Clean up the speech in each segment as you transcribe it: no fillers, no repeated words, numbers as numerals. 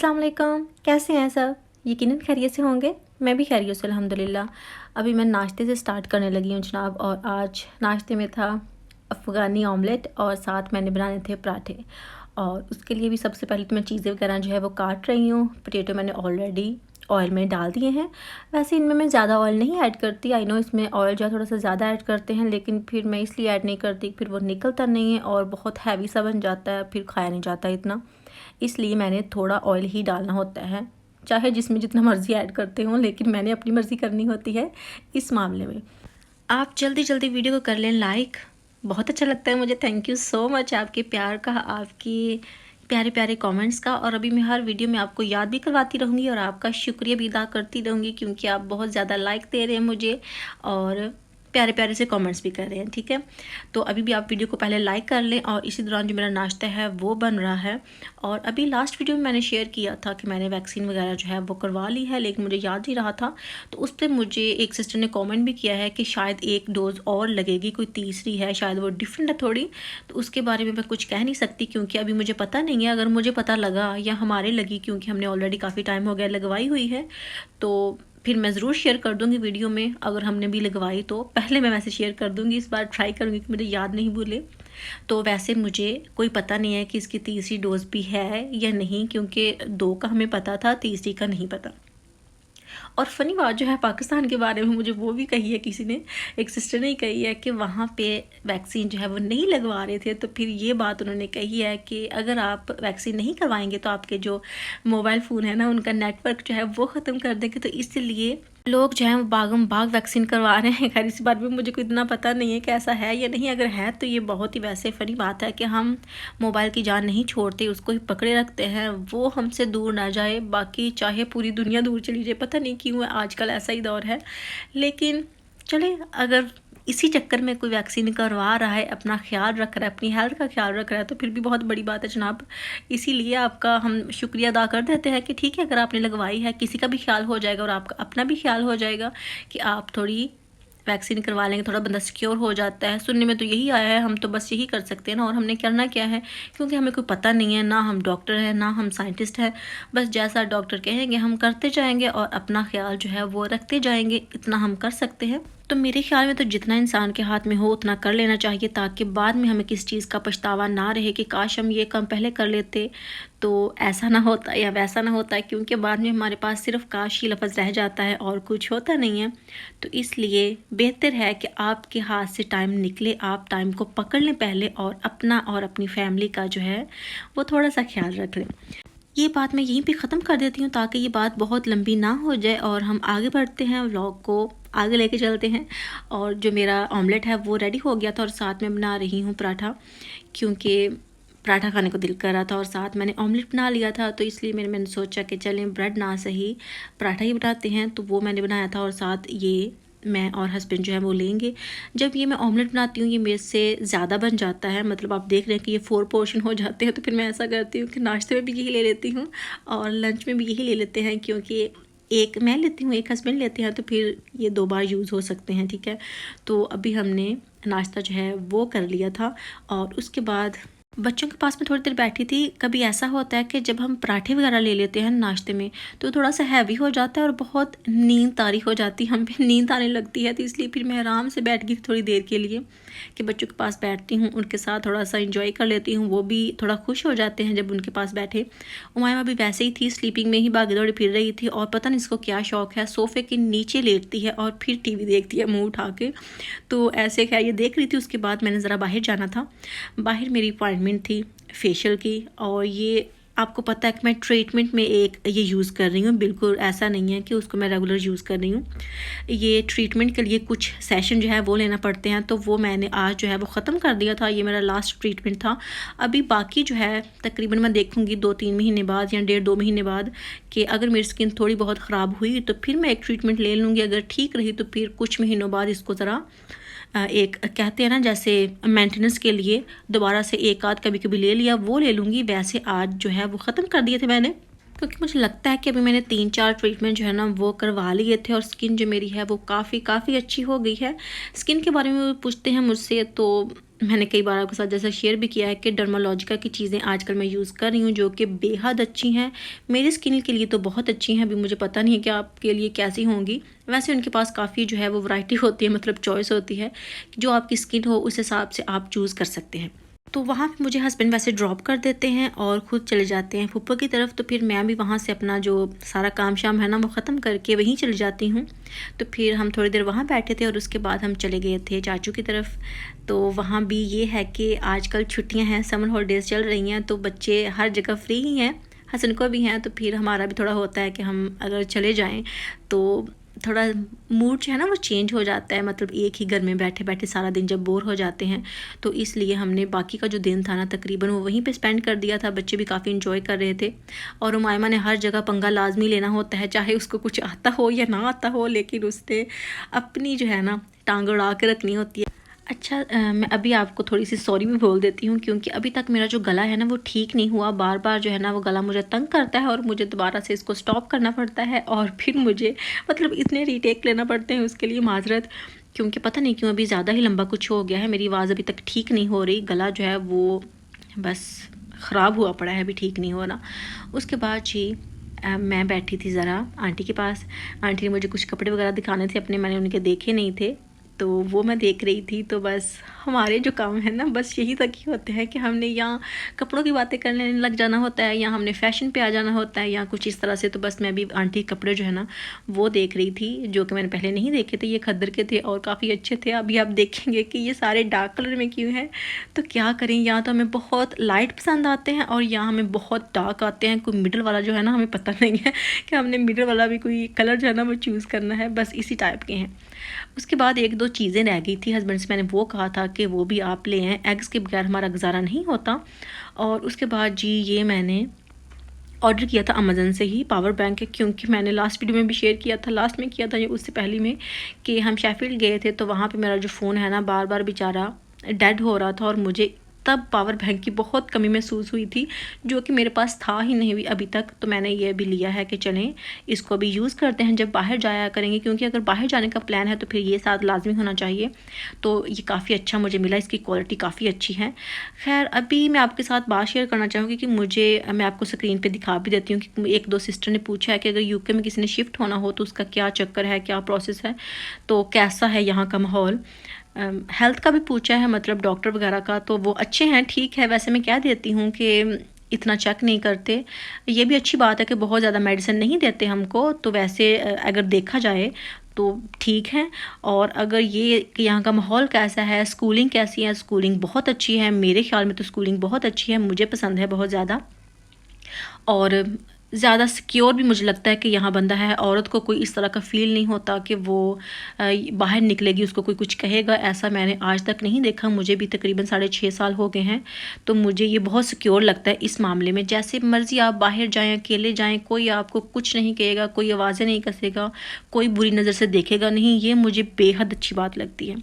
अस्सलाम वालेकुम। कैसे हैं सब? यकीनन खैरियत से होंगे। मैं भी खैरियत से अल्हम्दुलिल्लाह। अभी मैं नाश्ते से स्टार्ट करने लगी हूँ जनाब, और आज नाश्ते में था अफ़गानी ऑमलेट और साथ मैंने बनाने थे पराठे। और उसके लिए भी सबसे पहले तो मैं चीज़ें वगैरह जो है वो काट रही हूँ। पोटैटो मैंने ऑलरेडी ऑयल में डाल दिए हैं। वैसे इनमें मैं ज़्यादा ऑयल नहीं ऐड करती। आई नो इसमें ऑयल जो है थोड़ा सा ज़्यादा ऐड करते हैं, लेकिन फिर मैं इसलिए ऐड नहीं करती, फिर वो निकलता नहीं है और बहुत हैवी सा बन जाता है, फिर खाया नहीं जाता इतना। इसलिए मैंने थोड़ा ऑयल ही डालना होता है, चाहे जिसमें जितना मर्ज़ी ऐड करते हों, लेकिन मैंने अपनी मर्ज़ी करनी होती है इस मामले में। आप जल्दी जल्दी वीडियो को कर लें लाइक, बहुत अच्छा लगता है मुझे। थैंक यू सो मच आपके प्यार का, आपके प्यारे प्यारे कमेंट्स का। और अभी मैं हर वीडियो में आपको याद भी करवाती रहूँगी और आपका शुक्रिया भी अदा करती रहूँगी, क्योंकि आप बहुत ज़्यादा लाइक दे रहे हैं मुझे और प्यारे प्यारे से कमेंट्स भी कर रहे हैं। ठीक है, तो अभी भी आप वीडियो को पहले लाइक कर लें। और इसी दौरान जो मेरा नाश्ता है वो बन रहा है। और अभी लास्ट वीडियो में मैंने शेयर किया था कि मैंने वैक्सीन वगैरह जो है वो करवा ली है, लेकिन मुझे याद नहीं रहा था। तो उस पर मुझे एक सिस्टर ने कमेंट भी किया है कि शायद एक डोज़ और लगेगी, कोई तीसरी है, शायद वो डिफरेंट है थोड़ी। तो उसके बारे में मैं कुछ कह नहीं सकती, क्योंकि अभी मुझे पता नहीं है। अगर मुझे पता लगा या हमारे लगी, क्योंकि हमने ऑलरेडी काफ़ी टाइम हो गया लगवाई हुई है, तो फिर मैं ज़रूर शेयर कर दूँगी वीडियो में। अगर हमने भी लगवाई तो पहले मैं वैसे शेयर कर दूँगी। इस बार ट्राई करूँगी कि मुझे याद नहीं भूले। तो वैसे मुझे कोई पता नहीं है कि इसकी तीसरी डोज़ भी है या नहीं, क्योंकि 2 का हमें पता था, तीसरी का नहीं पता। और फ़नी बात जो है पाकिस्तान के बारे में, मुझे वो भी कही है किसी ने, एक सिस्टर ने ही कही है कि वहाँ पे वैक्सीन जो है वो नहीं लगवा रहे थे। तो फिर ये बात उन्होंने कही है कि अगर आप वैक्सीन नहीं करवाएंगे तो आपके जो मोबाइल फ़ोन है ना, उनका नेटवर्क जो है वो ख़त्म कर देंगे। तो इसलिए लोग जो हैं वो भागम भाग वैक्सीन करवा रहे हैं। खैर इस बारे में मुझे कोई इतना पता नहीं है कि ऐसा है या नहीं। अगर है तो ये बहुत ही वैसे फ़नी बात है कि हम मोबाइल की जान नहीं छोड़ते, उसको ही पकड़े रखते हैं, वो हमसे दूर ना जाए। बाकी चाहे पूरी दुनिया दूर चली जाए, पता नहीं क्यों है आजकल ऐसा ही दौर है। लेकिन चले, अगर इसी चक्कर में कोई वैक्सीन करवा रहा है, अपना ख्याल रख रहा है, अपनी हेल्थ का ख्याल रख रहा है, तो फिर भी बहुत बड़ी बात है जनाब। इसीलिए आपका हम शुक्रिया अदा कर देते हैं कि ठीक है, अगर आपने लगवाई है, किसी का भी ख्याल हो जाएगा और आपका अपना भी ख्याल हो जाएगा कि आप थोड़ी वैक्सीन करवा लेंगे, थोड़ा बंदा सिक्योर हो जाता है। सुनने में तो यही आया है, हम तो बस यही कर सकते हैं ना। और हमने करना क्या है, क्योंकि हमें कोई पता नहीं है, ना हम डॉक्टर हैं ना हम साइंटिस्ट हैं। बस जैसा डॉक्टर कहेंगे हम करते जाएंगे और अपना ख्याल जो है वो रखते जाएंगे, इतना हम कर सकते हैं। तो मेरे ख्याल में तो जितना इंसान के हाथ में हो उतना कर लेना चाहिए, ताकि बाद में हमें किस चीज़ का पछतावा ना रहे कि काश हम ये काम पहले कर लेते तो ऐसा ना होता या वैसा ना होता, क्योंकि बाद में हमारे पास सिर्फ काश ही लफ्ज़ रह जाता है और कुछ होता नहीं है। तो इसलिए बेहतर है कि आपके हाथ से टाइम निकले, आप टाइम को पकड़ लें पहले और अपना और अपनी फैमिली का जो है वो थोड़ा सा ख्याल रख लें। ये बात मैं यहीं पे ख़त्म कर देती हूँ, ताकि ये बात बहुत लंबी ना हो जाए और हम आगे बढ़ते हैं, व्लॉग को आगे लेके चलते हैं। और जो मेरा ऑमलेट है वो रेडी हो गया था और साथ में बना रही हूँ पराठा, क्योंकि पराठा खाने को दिल कर रहा था और साथ मैंने ऑमलेट बना लिया था। तो इसलिए मैंने सोचा कि चलें ब्रेड ना सही पराठा ही बनाते हैं। तो वो मैंने बनाया था और साथ ये मैं और हस्बैंड जो है वो लेंगे। जब ये मैं ऑमलेट बनाती हूँ ये मेरे से ज़्यादा बन जाता है, मतलब आप देख रहे हैं कि ये 4 पोर्शन हो जाते हैं। तो फिर मैं ऐसा करती हूँ कि नाश्ते में भी यही ले लेती हूँ और लंच में भी यही ले लेते हैं, क्योंकि एक मैं लेती हूँ एक हस्बैंड लेते हैं, तो फिर ये 2 बार यूज़ हो सकते हैं। ठीक है, तो अभी हमने नाश्ता जो है वो कर लिया था और उसके बाद बच्चों के पास में थोड़ी देर बैठी थी। कभी ऐसा होता है कि जब हम पराठे वगैरह ले लेते हैं नाश्ते में तो थोड़ा सा हैवी हो जाता है और बहुत नींद तारी हो जाती है, हम पे नींद आने लगती है। तो इसलिए फिर मैं आराम से बैठ गई थोड़ी देर के लिए कि बच्चों के पास बैठती हूँ, उनके साथ थोड़ा सा इंजॉय कर लेती हूँ। वो भी थोड़ा खुश हो जाते हैं जब उनके पास बैठे। उमामा भी वैसे ही थी, स्लीपिंग में ही भागी दौड़ी फिर रही थी और पता नहीं इसको क्या शौक़ है, सोफ़े के नीचे लेटती है और फिर टीवी देखती है मुँह उठा के। तो ऐसे क्या ये देख रही थी। उसके बाद मैंने ज़रा बाहर जाना था, बाहर मेरी अपॉइंटमेंट थी फेशियल की। और ये आपको पता है कि मैं ट्रीटमेंट में एक ये यूज़ कर रही हूँ, बिल्कुल ऐसा नहीं है कि उसको मैं रेगुलर यूज़ कर रही हूँ। ये ट्रीटमेंट के लिए कुछ सेशन जो है वो लेना पड़ते हैं, तो वो मैंने आज जो है वो ख़त्म कर दिया था। ये मेरा लास्ट ट्रीटमेंट था। अभी बाकी जो है तकरीबन मैं देखूँगी 2-3 महीने बाद या 1.5-2 महीने बाद कि अगर मेरी स्किन थोड़ी बहुत ख़राब हुई तो फिर मैं एक ट्रीटमेंट ले लूँगी। अगर ठीक रही तो फिर कुछ महीनों बाद इसको ज़रा एक कहते हैं ना जैसे मेंटेनेंस के लिए दोबारा से एक आध कभी कभी ले लिया, वो ले लूँगी। वैसे आज जो है वो ख़त्म कर दिए थे मैंने। क्योंकि मुझे लगता है कि अभी मैंने 3-4 ट्रीटमेंट जो है ना वो करवा लिए थे और स्किन जो मेरी है वो काफ़ी अच्छी हो गई है। स्किन के बारे में वो पूछते हैं मुझसे, तो मैंने कई बार आपके साथ जैसा शेयर भी किया है कि डर्मालॉजिका की चीज़ें आजकल मैं यूज़ कर रही हूँ जो कि बेहद अच्छी हैं। मेरी स्किन के लिए तो बहुत अच्छी हैं, अभी मुझे पता नहीं है कि आपके लिए कैसी होंगी। वैसे उनके पास काफ़ी जो है वो वैरायटी होती है, मतलब चॉइस होती है कि जो आपकी स्किन हो उस हिसाब से आप चूज़ कर सकते हैं। तो वहाँ पे मुझे हस्बैंड वैसे ड्रॉप कर देते हैं और ख़ुद चले जाते हैं फूफा की तरफ। तो फिर मैं भी वहाँ से अपना जो सारा काम शाम है ना वो ख़त्म करके वहीं चली जाती हूँ। तो फिर हम थोड़ी देर वहाँ बैठे थे और उसके बाद हम चले गए थे चाचू की तरफ। तो वहाँ भी ये है कि आजकल छुट्टियाँ हैं, समर हॉलीडेज़ चल रही हैं, तो बच्चे हर जगह फ्री ही हैं, हसन को भी हैं। तो फिर हमारा भी थोड़ा होता है कि हम अगर चले जाएँ तो थोड़ा मूड जो है ना वो चेंज हो जाता है, मतलब एक ही घर में बैठे बैठे सारा दिन जब बोर हो जाते हैं। तो इसलिए हमने बाकी का जो दिन था ना तकरीबन वो वहीं पे स्पेंड कर दिया था। बच्चे भी काफ़ी इन्जॉय कर रहे थे और उमायमा ने हर जगह पंगा लाजमी लेना होता है, चाहे उसको कुछ आता हो या ना आता हो, लेकिन उसने अपनी जो है ना टांग उड़ा के रखनी होती है। अच्छा, मैं अभी आपको थोड़ी सी सॉरी भी बोल देती हूँ क्योंकि अभी तक मेरा जो गला है ना वो ठीक नहीं हुआ। बार बार जो है ना वो गला मुझे तंग करता है और मुझे दोबारा से इसको स्टॉप करना पड़ता है और फिर मुझे मतलब इतने रीटेक लेना पड़ते हैं उसके लिए माजरत, क्योंकि पता नहीं क्यों अभी ज़्यादा ही लंबा कुछ हो गया है। मेरी आवाज़ अभी तक ठीक नहीं हो रही, गला जो है वो बस ख़राब हुआ पड़ा है, अभी ठीक नहीं हो रहा। उसके बाद जी मैं बैठी थी ज़रा आंटी के पास। आंटी ने मुझे कुछ कपड़े वगैरह दिखाने थे अपने, मैंने उनके देखे नहीं थे, तो वो मैं देख रही थी। तो बस हमारे जो काम है ना बस यही तक ही होते हैं कि हमने यहाँ कपड़ों की बातें करने लग जाना होता है या हमने फ़ैशन पे आ जाना होता है या कुछ इस तरह से। तो बस मैं भी आंटी के कपड़े जो है ना वो देख रही थी, जो कि मैंने पहले नहीं देखे थे। ये खद्दर के थे और काफ़ी अच्छे थे। अभी आप देखेंगे कि ये सारे डार्क कलर में क्यों हैं, तो क्या करें, या तो हमें बहुत लाइट पसंद आते हैं और या हमें बहुत डार्क आते हैं। कोई मिडल वाला जो है ना हमें पता नहीं है कि हमने मिडल वाला भी कोई कलर जो है ना वो चूज़ करना है, बस इसी टाइप के हैं। उसके बाद 1-2 चीज़ें रह गई थी, हस्बैंड से मैंने वो कहा था कि वो भी आप ले आएँ, एग्स के बगैर हमारा गुजारा नहीं होता। और उसके बाद जी ये मैंने ऑर्डर किया था अमेज़न से ही पावर बैंक, क्योंकि मैंने लास्ट वीडियो में भी शेयर किया था, लास्ट में किया था या उससे पहले में, कि हम शेफील्ड गए थे तो वहाँ पे मेरा जो फ़ोन है ना बार बार बेचारा डेड हो रहा था और मुझे तब पावर बैंक की बहुत कमी महसूस हुई थी, जो कि मेरे पास था ही नहीं अभी तक। तो मैंने ये भी लिया है कि चलें इसको भी यूज़ करते हैं जब बाहर जाया करेंगे, क्योंकि अगर बाहर जाने का प्लान है तो फिर ये साथ लाजमी होना चाहिए। तो ये काफ़ी अच्छा मुझे मिला, इसकी क्वालिटी काफ़ी अच्छी है। खैर अभी मैं आपके साथ बात शेयर करना चाहूँगी कि मैं आपको स्क्रीन पर दिखा भी देती हूँ कि 1-2 सिस्टर ने पूछा है कि अगर यूके में किसी ने शिफ्ट होना हो तो उसका क्या चक्कर है, क्या प्रोसेस है, तो कैसा है यहाँ का माहौल। हेल्थ का भी पूछा है, मतलब डॉक्टर वगैरह का, तो वो अच्छे हैं, ठीक है। वैसे मैं कह देती हूँ कि इतना चेक नहीं करते, ये भी अच्छी बात है कि बहुत ज़्यादा मेडिसिन नहीं देते हमको। तो वैसे अगर देखा जाए तो ठीक है। और अगर ये कि यहाँ का माहौल कैसा है, स्कूलिंग कैसी है, स्कूलिंग बहुत अच्छी है, मेरे ख्याल में तो स्कूलिंग बहुत अच्छी है, मुझे पसंद है बहुत ज़्यादा। और ज़्यादा सिक्योर भी मुझे लगता है कि यहाँ बंदा है, औरत को कोई इस तरह का फ़ील नहीं होता कि वो बाहर निकलेगी उसको कोई कुछ कहेगा, ऐसा मैंने आज तक नहीं देखा। मुझे भी तकरीबन 6.5 साल हो गए हैं, तो मुझे ये बहुत सिक्योर लगता है इस मामले में। जैसे मर्ज़ी आप बाहर जाएँ, अकेले जाएँ, कोई आपको कुछ नहीं कहेगा, कोई आवाज़ें नहीं कसेगा, कोई बुरी नज़र से देखेगा नहीं, ये मुझे बेहद अच्छी बात लगती है।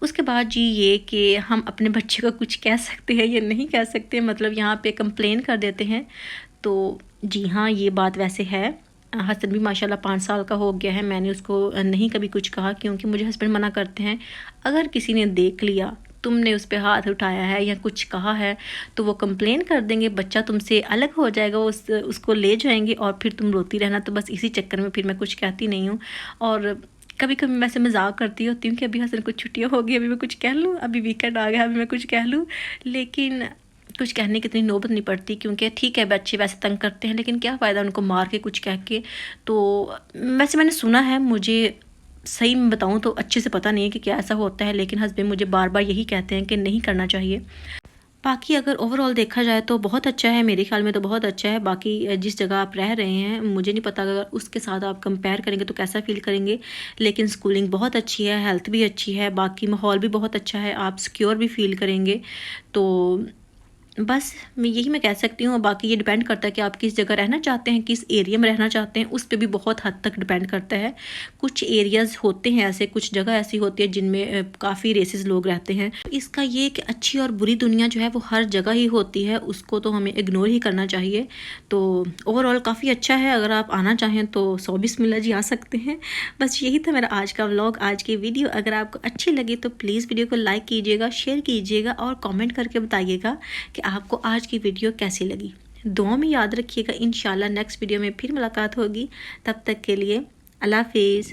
उसके बाद जी ये कि हम अपने बच्चे को कुछ कह सकते हैं या नहीं कह सकते, मतलब यहाँ पे कंप्लेन कर देते हैं। तो जी हाँ, ये बात वैसे है। हसन भी माशाल्लाह 5 साल का हो गया है, मैंने उसको नहीं कभी कुछ कहा, क्योंकि मुझे हस्बैंड मना करते हैं अगर किसी ने देख लिया तुमने उस पर हाथ उठाया है या कुछ कहा है तो वो कंप्लेन कर देंगे, बच्चा तुमसे अलग हो जाएगा, उसको ले जाएंगे और फिर तुम रोती रहना। तो बस इसी चक्कर में फिर मैं कुछ कहती नहीं हूँ। और कभी कभी मैं ऐसे मजाक करती होती हूँ कि अभी हसन को छुट्टियाँ हो गई, अभी मैं कुछ कह लूँ, अभी वीकेंड आ गया, अभी मैं कुछ कह लूँ, लेकिन कुछ कहने की इतनी नौबत नहीं पड़ती, क्योंकि ठीक है बच्चे वैसे तंग करते हैं, लेकिन क्या फ़ायदा उनको मार के कुछ कह के। तो वैसे मैंने सुना है, मुझे सही में बताऊँ तो अच्छे से पता नहीं है कि क्या ऐसा होता है, लेकिन हस्बैंड मुझे बार बार यही कहते हैं कि नहीं करना चाहिए। बाकी अगर ओवरऑल देखा जाए तो बहुत अच्छा है, मेरे ख्याल में तो बहुत अच्छा है। बाकी जिस जगह आप रह रहे हैं मुझे नहीं पता, अगर उसके साथ आप कंपेयर करेंगे तो कैसा फ़ील करेंगे, लेकिन स्कूलिंग बहुत अच्छी है, हेल्थ भी अच्छी है, बाकी माहौल भी बहुत अच्छा है, आप सिक्योर भी फ़ील करेंगे। तो बस मैं कह सकती हूँ। बाकी ये डिपेंड करता है कि आप किस जगह रहना चाहते हैं, किस एरिया में रहना चाहते हैं, उस पे भी बहुत हद तक डिपेंड करता है। कुछ एरियाज़ होते हैं ऐसे, कुछ जगह ऐसी होती है जिनमें काफ़ी रेसेस लोग रहते हैं। इसका ये कि अच्छी और बुरी दुनिया जो है वो हर जगह ही होती है, उसको तो हमें इग्नोर ही करना चाहिए। तो ओवरऑल काफ़ी अच्छा है, अगर आप आना चाहें तो 100 बिस्मिल्लाह जी आ सकते हैं। बस यही था मेरा आज का व्लॉग, आज की वीडियो। अगर आपको अच्छी लगी तो प्लीज़ वीडियो को लाइक कीजिएगा, शेयर कीजिएगा और कमेंट करके बताइएगा कि आपको आज की वीडियो कैसी लगी। दुआ में याद रखिएगा। इंशाल्लाह नेक्स्ट वीडियो में फिर मुलाकात होगी। तब तक के लिए अल्लाह हाफिज़।